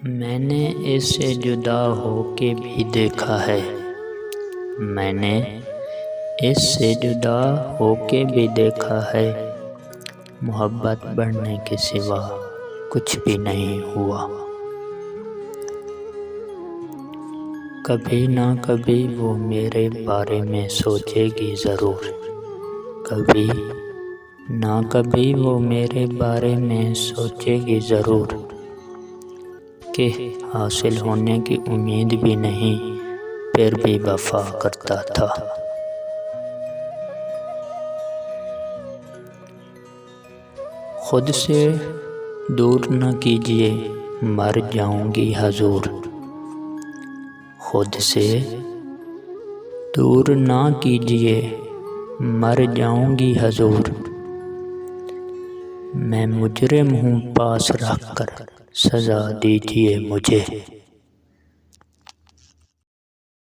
میں نے اس سے جدا ہو کے بھی دیکھا ہے، میں نے اس سے جدا ہو کے بھی دیکھا ہے، محبت بڑھنے کے سوا کچھ بھی نہیں ہوا۔ کبھی نہ کبھی وہ میرے بارے میں سوچے گی ضرور، کبھی نہ کبھی وہ میرے بارے میں سوچے گی ضرور، کہ حاصل ہونے کی امید بھی نہیں پھر بھی وفا کرتا تھا۔ خود سے دور نہ کیجیے مر جاؤں گی حضور، خود سے دور نہ کیجیے مر جاؤں گی حضور، میں مجرم ہوں پاس رکھ کر سزا دیجیے مجھے۔